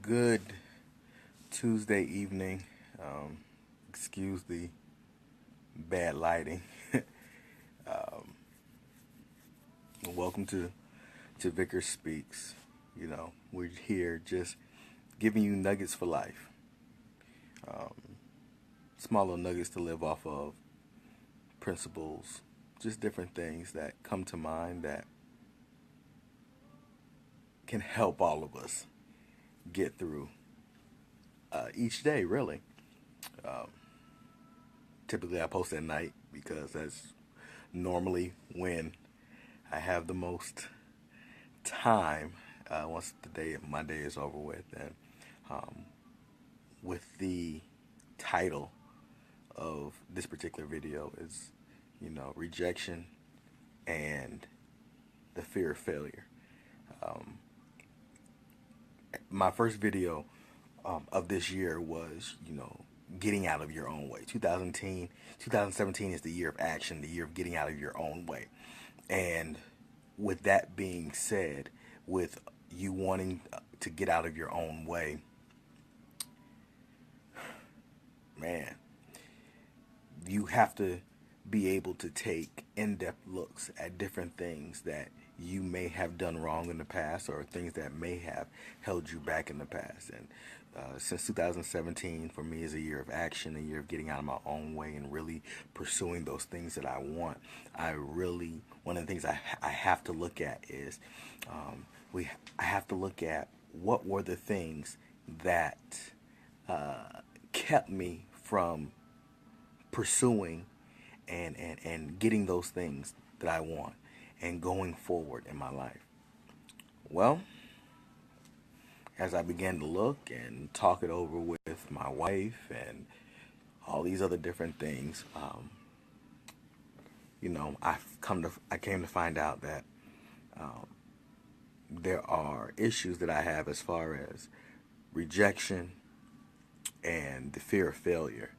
Good Tuesday evening. Excuse the bad lighting. Welcome to Vickers Speaks. We're here just giving you nuggets for life. Small little nuggets to live off of, principles, just different things that come to mind that can help all of us get through each day, really. Typically, I post at night because that's normally when I have the most time once my day is over with. And with the title of this particular video is, rejection and the fear of failure. My first video of this year was, getting out of your own way. 2017 is the year of action, the year of getting out of your own way. And with that being said, with you wanting to get out of your own way, man, you have to be able to take in-depth looks at different things that you may have done wrong in the past, or things that may have held you back in the past. And since 2017 for me is a year of action, a year of getting out of my own way and really pursuing those things that I want. One of the things I have to look at is I have to look at what were the things that kept me from pursuing and getting those things that I want and going forward in my life. Well, as I began to look and talk it over with my wife and all these other different things, I came to find out that there are issues that I have as far as rejection and the fear of failure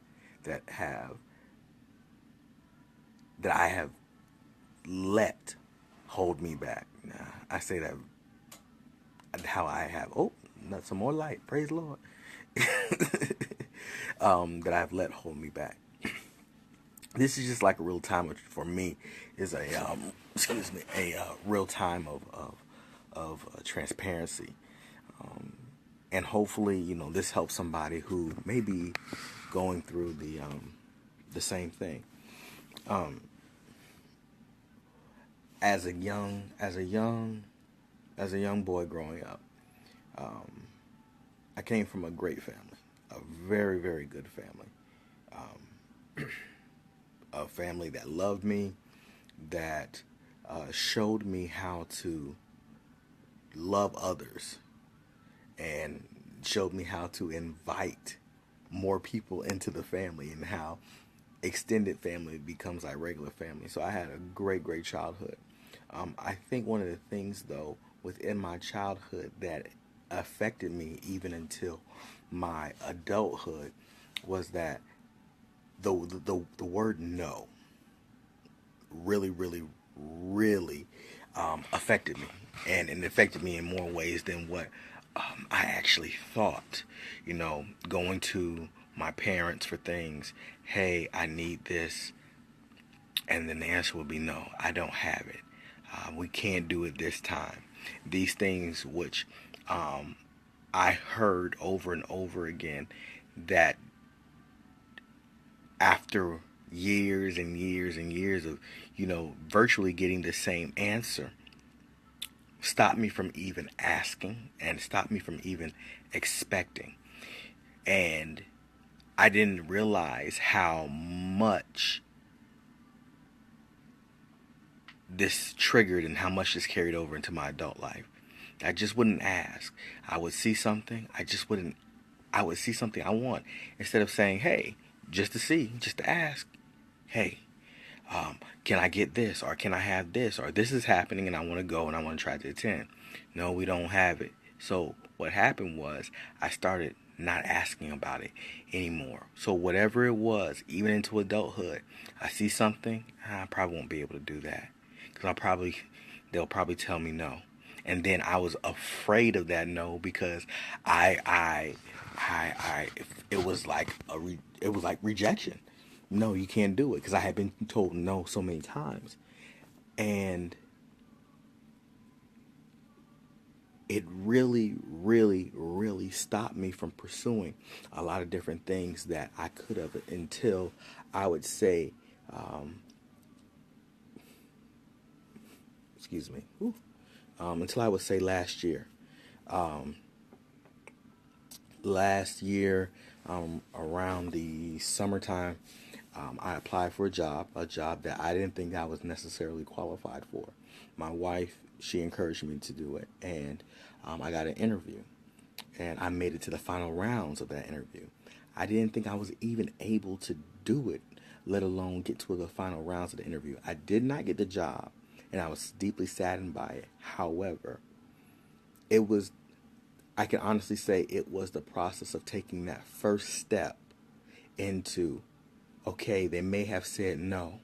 that I have let hold me back. Now, I say that how I have, not some more light, praise the Lord, that I've let hold me back. This is just like a real time for me, is a real time of transparency, and hopefully this helps somebody who may be going through the same thing. As a young boy growing up, I came from a great family, a very, very good family, a family that loved me, that showed me how to love others, and showed me how to invite more people into the family, and how extended family becomes like regular family. So I had a great, great childhood. I think one of the things, though, within my childhood that affected me even until my adulthood was that the word no really, really, really affected me, and it affected me in more ways than what I actually thought. Going to my parents for things, hey, I need this, and then the answer would be no, I don't have it. We can't do it this time. These things which I heard over and over again, that after years and years and years of, virtually getting the same answer, stopped me from even asking and stopped me from even expecting. And I didn't realize how much this triggered and how much this carried over into my adult life. I just wouldn't ask. I would see something, I would see something I want. Instead of saying, hey, just to ask, hey, can I get this, or can I have this, or this is happening and I want to go and I want to try to attend. No, we don't have it. So what happened was I started not asking about it anymore. So whatever it was, even into adulthood, I see something, I probably won't be able to do that, because they'll probably tell me no. And then I was afraid of that no because I I I it was like it was like rejection. No, you can't do it because I had been told no so many times. And it really, really, really stopped me from pursuing a lot of different things that I could have until I would say, um, excuse me, until I would say last year. Um, Last year, around the summertime, I applied for a job that I didn't think I was necessarily qualified for. My wife, she encouraged me to do it, and I got an interview, and I made it to the final rounds of that interview. I didn't think I was even able to do it, let alone get to the final rounds of the interview. I did not get the job, and I was deeply saddened by it. However, it was, I can honestly say it was the process of taking that first step into, okay, they may have said no,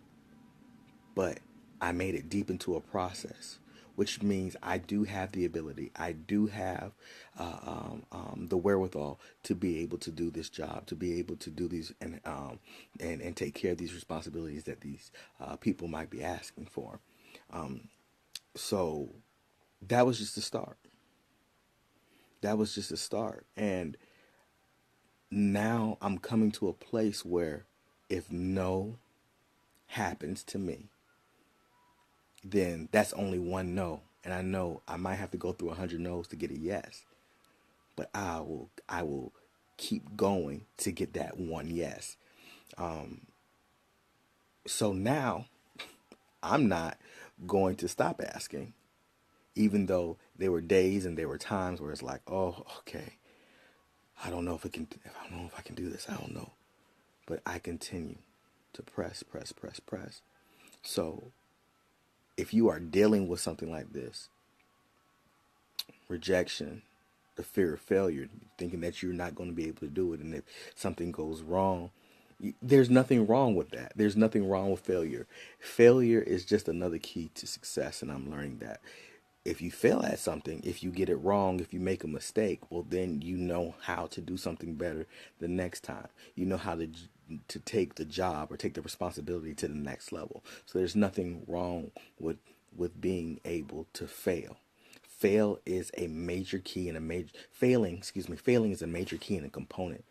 but I made it deep into a process, which means I do have the ability, I do have the wherewithal to be able to do this job, to be able to do these and take care of these responsibilities that these people might be asking for. So that was just the start. That was just a start, and now I'm coming to a place where if no happens to me, then that's only one no. And I know I might have to go through 100 no's to get a yes, but I will keep going to get that one yes. So now I'm not going to stop asking, even though there were days and there were times where it's like, oh, okay, I don't know if I can do this. I don't know. But I continue to press, press, press, press. So if you are dealing with something like this, rejection, the fear of failure, thinking that you're not going to be able to do it, and if something goes wrong, there's nothing wrong with that. There's nothing wrong with failure. Failure is just another key to success, and I'm learning that. If you fail at something, if you get it wrong, if you make a mistake, well, then you know how to do something better the next time. You know how to take the job or take the responsibility to the next level. So there's nothing wrong with being able to fail. Fail is a major key and a major failing, excuse me, failing is a major key and a component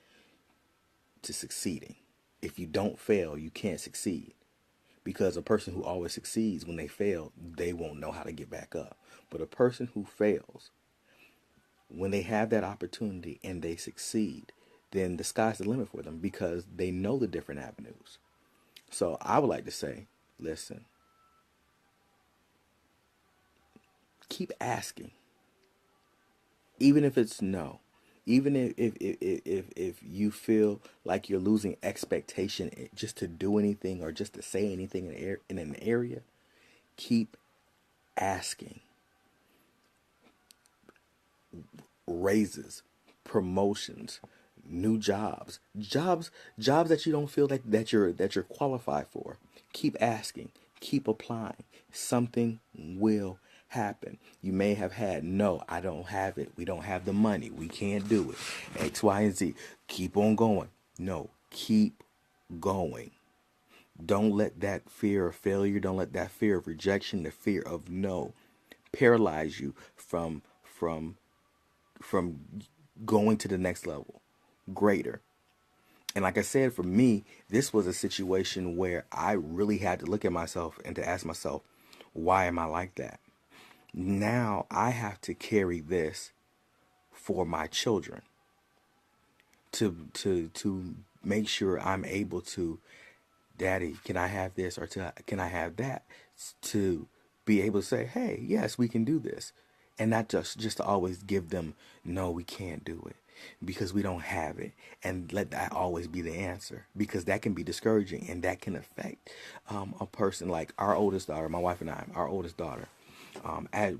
to succeeding. If you don't fail, you can't succeed. Because a person who always succeeds, when they fail, they won't know how to get back up. But a person who fails, when they have that opportunity and they succeed, then the sky's the limit for them because they know the different avenues. So I would like to say, listen, keep asking, even if it's no. Even if you feel like you're losing expectation just to do anything or just to say anything in an area, keep asking. Raises, promotions, new jobs that you don't feel like that you're qualified for. Keep asking, keep applying. Something will happen. You may have had no, I don't have it. We don't have the money. We can't do it. X, Y, and Z. Keep on going. No, keep going. Don't let that fear of failure, don't let that fear of rejection, the fear of no paralyze you from going to the next level, greater. And like I said, for me, this was a situation where I really had to look at myself and to ask myself, why am I like that? Now I have to carry this for my children to make sure I'm able to, Daddy, can I have this or can I have that? To be able to say, hey, yes, we can do this. And not just to always give them, no, we can't do it because we don't have it. And let that always be the answer, because that can be discouraging and that can affect a person. Like our oldest daughter, my wife and I, our oldest daughter,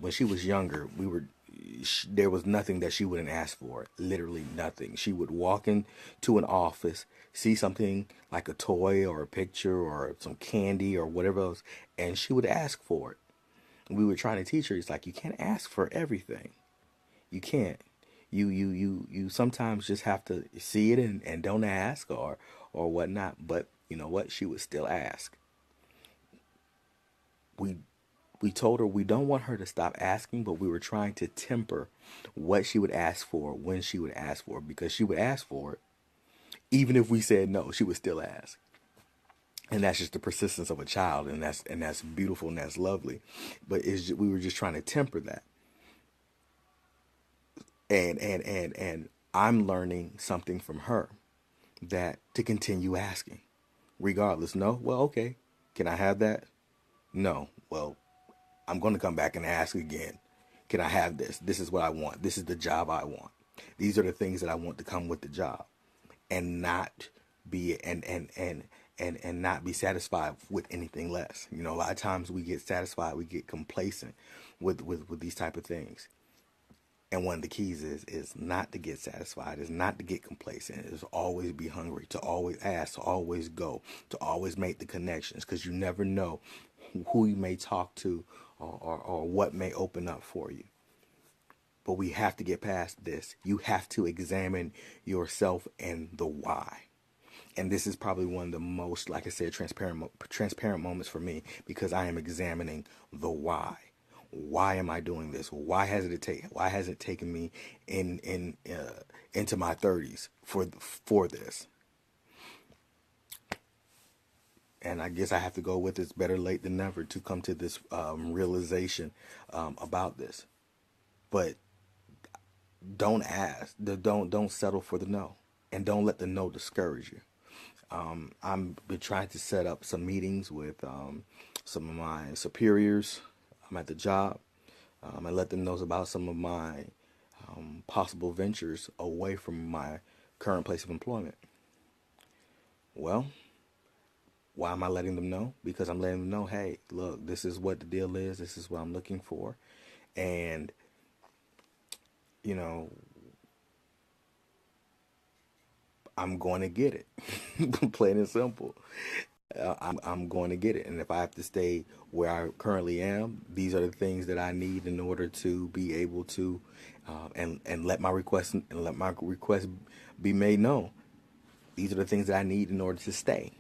when she was younger, there was nothing that she wouldn't ask for. Literally nothing. She would walk into an office, see something like a toy or a picture or some candy or whatever else, and she would ask for it. We were trying to teach her, it's like, you can't ask for everything. You can't. You sometimes just have to see it and don't ask or whatnot. But you know what? She would still ask. We we told her we don't want her to stop asking, but we were trying to temper what she would ask for when she would ask for it, because she would ask for it. Even if we said no, she would still ask. And that's just the persistence of a child, and that's beautiful and that's lovely. But we were just trying to temper that. And I'm learning something from her, that to continue asking regardless. No, well, okay, can I have that? No, well, I'm going to come back and ask again. Can I have this? This is what I want. This is the job I want. These are the things that I want to come with the job, and not be and not be satisfied with anything less. You know, a lot of times we get satisfied, we get complacent with these type of things. And one of the keys is not to get satisfied, is not to get complacent, is always be hungry, to always ask, to always go, to always make the connections, because you never know who you may talk to, or what may open up for you. But we have to get past this. You have to examine yourself and the why. And this is probably one of the most, like I said, transparent moments for me, because I am examining the why. Why am I doing this? Why has it taken me into my 30s for this? And I guess I have to go with it's better late than never to come to this realization about this. But don't ask, don't settle for the no, and don't let the no discourage you. I'm been trying to set up some meetings with some of my superiors. I'm at the job. I let them know about some of my possible ventures away from my current place of employment. Well, why am I letting them know? Because I'm letting them know, hey, look, this is what the deal is. This is what I'm looking for. And, you know, I'm going to get it. Plain and simple. I'm going to get it. And if I have to stay where I currently am, these are the things that I need in order to be able to, and let my request be made known. These are the things that I need in order to stay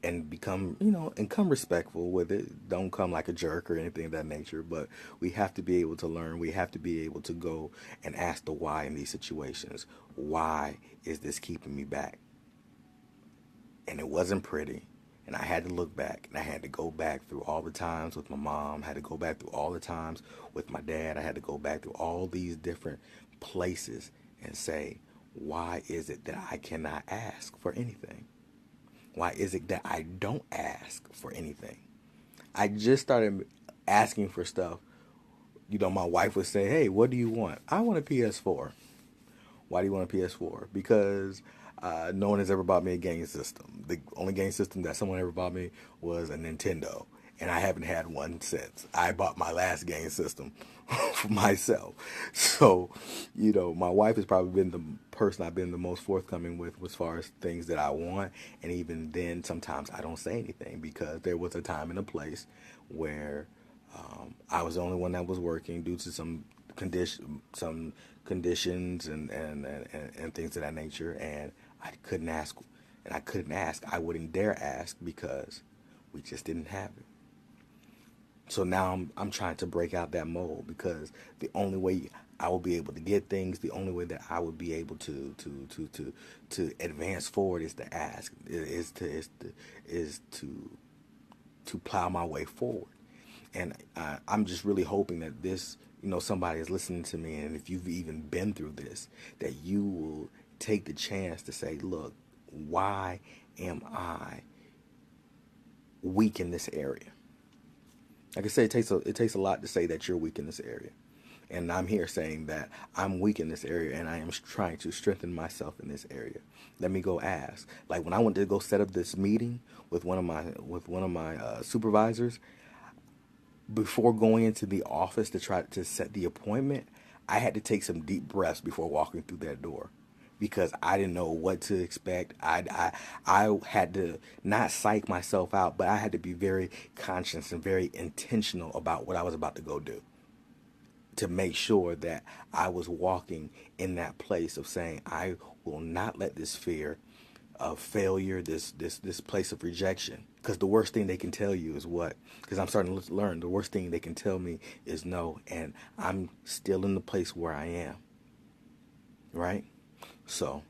and become, and come respectful with it. Don't come like a jerk or anything of that nature. But we have to be able to learn. We have to be able to go and ask the why in these situations. Why is this keeping me back? And it wasn't pretty. And I had to look back, and I had to go back through all the times with my mom. I had to go back through all the times with my dad. I had to go back through all these different places and say, why is it that I cannot ask for anything? Why is it that I don't ask for anything? I just started asking for stuff. My wife would say, hey, what do you want? I want a PS4. Why do you want a PS4? Because no one has ever bought me a game system. The only game system that someone ever bought me was a Nintendo, and I haven't had one since. I bought my last game system for myself. So, my wife has probably been the person I've been the most forthcoming with as far as things that I want. And even then, sometimes I don't say anything, because there was a time and a place where I was the only one that was working due to some conditions and things of that nature, and I couldn't ask, I wouldn't dare ask, because we just didn't have it. So now I'm trying to break out that mold, because the only way I will be able to get things, the only way that I would be able to advance forward is to ask, is to plow my way forward. And I'm just really hoping that this, somebody is listening to me, and if you've even been through this, that you will take the chance to say, look, why am I weak in this area? Like I say, it takes a lot to say that you're weak in this area. And I'm here saying that I'm weak in this area, and I am trying to strengthen myself in this area. Let me go ask. Like when I went to go set up this meeting with one of my supervisors, before going into the office to try to set the appointment, I had to take some deep breaths before walking through that door, because I didn't know what to expect. I had to not psych myself out, but I had to be very conscious and very intentional about what I was about to go do, to make sure that I was walking in that place of saying, I will not let this fear of failure, this place of rejection, because the worst thing they can tell you is what? Because I'm starting to learn, the worst thing they can tell me is no, and I'm still in the place where I am, right? So,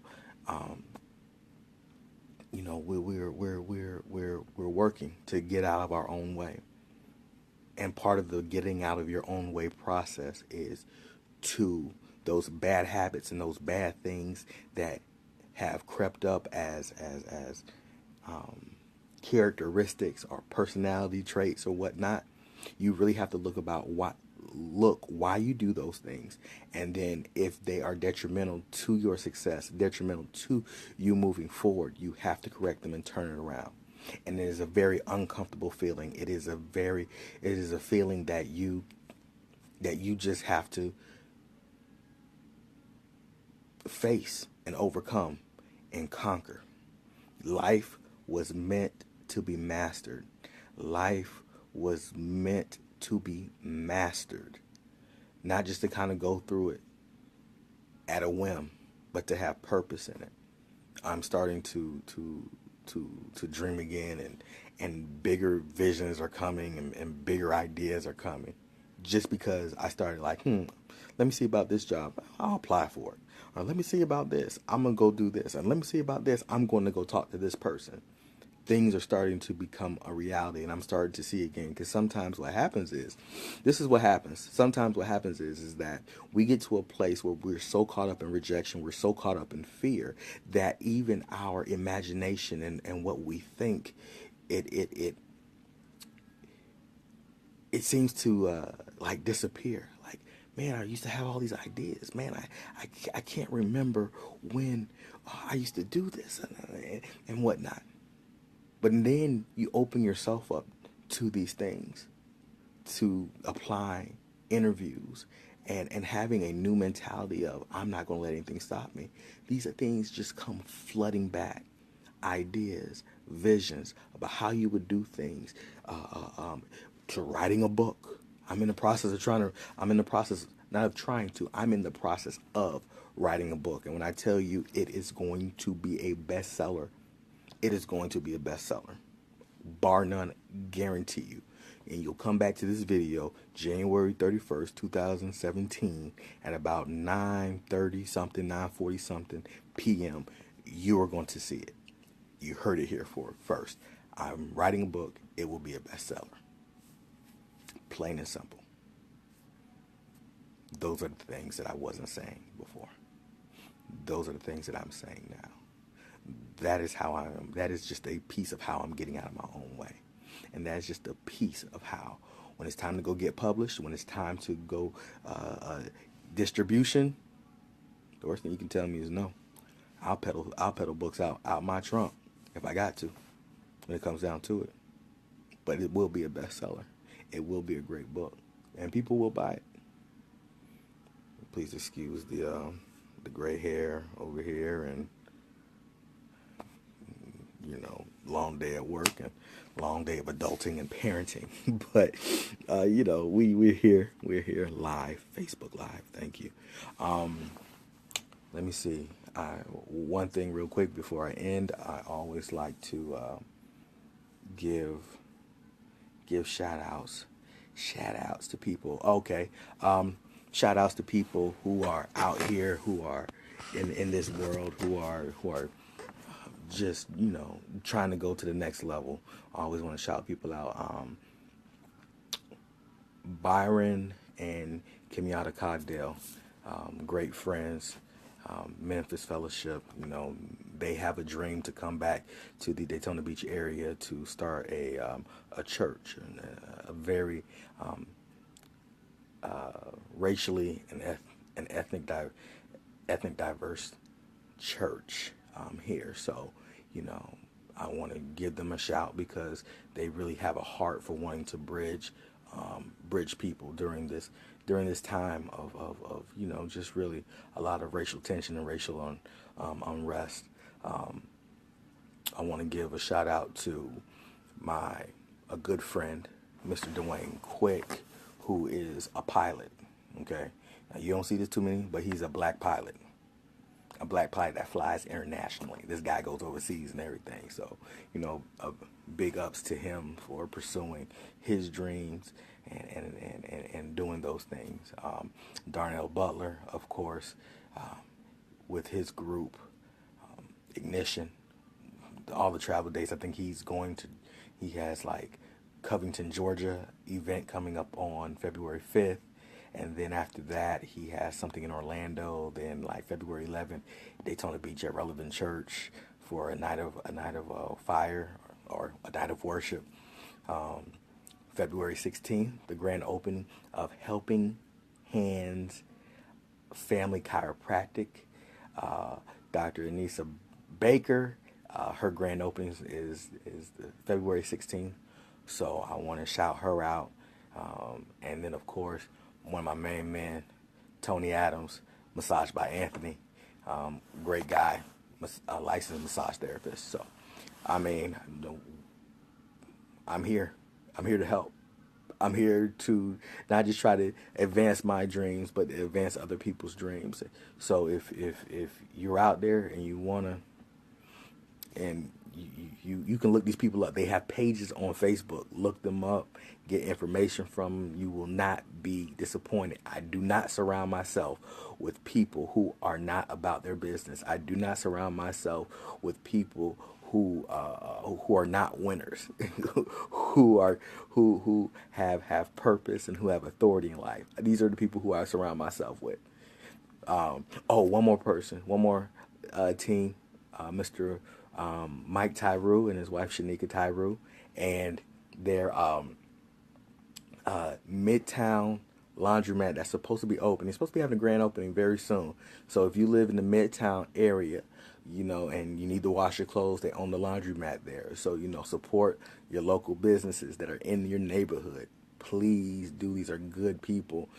you know, we're working to get out of our own way. And part of the getting out of your own way process is to those bad habits and those bad things that have crept up as characteristics or personality traits or whatnot. You really have to look why you do those things, and then if they are detrimental to your success, detrimental to you moving forward, you have to correct them and turn it around. And it is a very uncomfortable feeling. It is a feeling that you just have to face and overcome and conquer. Life was meant to be mastered. Life was meant to be mastered. Not just to kind of go through it at a whim, but to have purpose in it. I'm starting to dream again, and bigger visions are coming, and bigger ideas are coming. Just because I started like, let me see about this job, I'll apply for it. Or let me see about this, I'm going to go do this. And let me see about this, I'm going to go talk to this person. Things are starting to become a reality, and I'm starting to see again. Because sometimes what happens is, this is what happens. Sometimes what happens is that we get to a place where we're so caught up in rejection, we're so caught up in fear, that even our imagination and what we think, it seems to like disappear. Like, man, I used to have all these ideas. Man, I can't remember when I used to do this and whatnot. But then you open yourself up to these things, to apply interviews and having a new mentality of, I'm not going to let anything stop me. These are things just come flooding back. Ideas, visions about how you would do things, to writing a book. I'm in the process of writing a book. And when I tell you it is going to be a bestseller, it is going to be a bestseller, bar none, guarantee you. And you'll come back to this video January 31st, 2017 at about 9:30 something, 9:40 something p.m. You are going to see it. You heard it here first. I'm writing a book. It will be a bestseller. Plain and simple. Those are the things that I wasn't saying before. Those are the things that I'm saying now. That is how I am. That is just a piece of how I'm getting out of my own way. And that's just a piece of how, when it's time to go get published, when it's time to go distribution, the worst thing you can tell me is no. I'll peddle books out my trunk if I got to, when it comes down to it. But it will be a bestseller. It will be a great book, and people will buy it. Please excuse the gray hair over here, and long day at work and long day of adulting and parenting. But we're here live, Facebook Live. Thank you. Let me see. One thing real quick before I end, I always like to give shout outs to people. Okay. Shout outs to people who are out here, who are in this world, who are just, trying to go to the next level. I always want to shout people out. Byron and Kenyatta Cogdale, great friends, Memphis Fellowship. They have a dream to come back to the Daytona Beach area to start a church, and a very racially and ethnic diverse church here. So, I want to give them a shout, because they really have a heart for wanting to bridge bridge people during this time of just really a lot of racial tension and racial unrest. I want to give a shout out to a good friend, Mr. Dwayne Quick, who is a pilot. Okay, now, you don't see this too many, but he's a black pilot. A black pilot that flies internationally. This guy goes overseas and everything. So, big ups to him for pursuing his dreams and doing those things. Darnell Butler, of course, with his group, Ignition, all the travel dates. I think he has like Covington, Georgia event coming up on February 5th. And then after that, he has something in Orlando. Then, like February 11th, Daytona Beach at Relevant Church for a night of fire or a night of worship. February 16th, the grand opening of Helping Hands Family Chiropractic. Dr. Anissa Baker, her grand opening is February 16th. So I want to shout her out. And then, of course, one of my main men, Tony Adams, Massage by Anthony. Great guy, a licensed massage therapist. So, I mean, I'm here. I'm here to help. I'm here to not just try to advance my dreams, but advance other people's dreams. So if you're out there and you wanna, and you can look these people up. They have pages on Facebook. Look them up. Get information from them. You will not be disappointed. I do not surround myself with people who are not about their business. I do not surround myself with people who are not winners, who have purpose and who have authority in life. These are the people who I surround myself with. One more person, one more team, Mr. Mike Tyree and his wife Shanika Tyree, and their Midtown laundromat that's supposed to be open. It's supposed to be having a grand opening very soon. So if you live in the Midtown area, and you need to wash your clothes, they own the laundromat there. So, support your local businesses that are in your neighborhood. Please do. These are good people.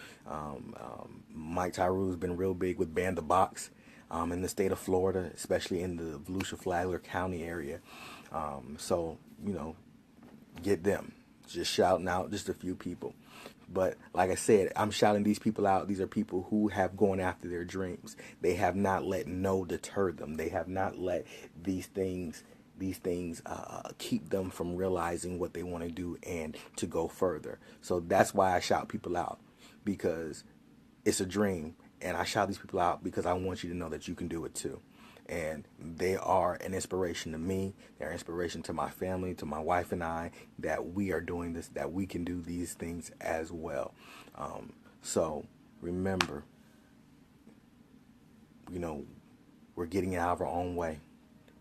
Mike Tyree's been real big with Ban the Box in the state of Florida, especially in the Volusia-Flagler County area. So, get them. Just shouting out just a few people. But like I said, I'm shouting these people out. These are people who have gone after their dreams. They have not let no deter them. They have not let these things keep them from realizing what they want to do and to go further. So that's why I shout people out, because it's a dream. And I shout these people out because I want you to know that you can do it too. And they are an inspiration to me. They're an inspiration to my family, to my wife and I, that we are doing this, that we can do these things as well. So remember, we're getting out of our own way.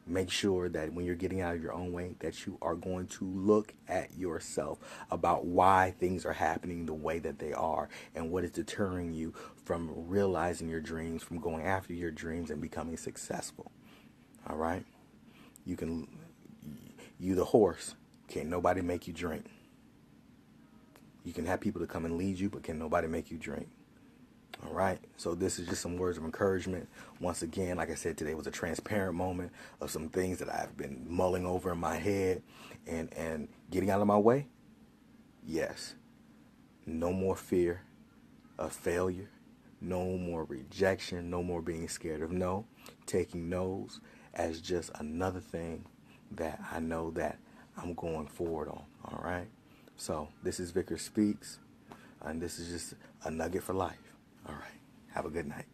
Make sure that when you're getting out of your own way, that you are going to look at yourself about why things are happening the way that they are and what is deterring you from realizing your dreams, from going after your dreams and becoming successful. All right? You the horse, can't nobody make you drink. You can have people to come and lead you, but can nobody make you drink. All right, so this is just some words of encouragement. Once again, like I said, today was a transparent moment of some things that I've been mulling over in my head and getting out of my way. Yes, no more fear of failure, no more rejection, no more being scared of no, taking no's as just another thing that I know that I'm going forward on. All right, so this is Vickers Speaks, and this is just a nugget for life. All right. Have a good night.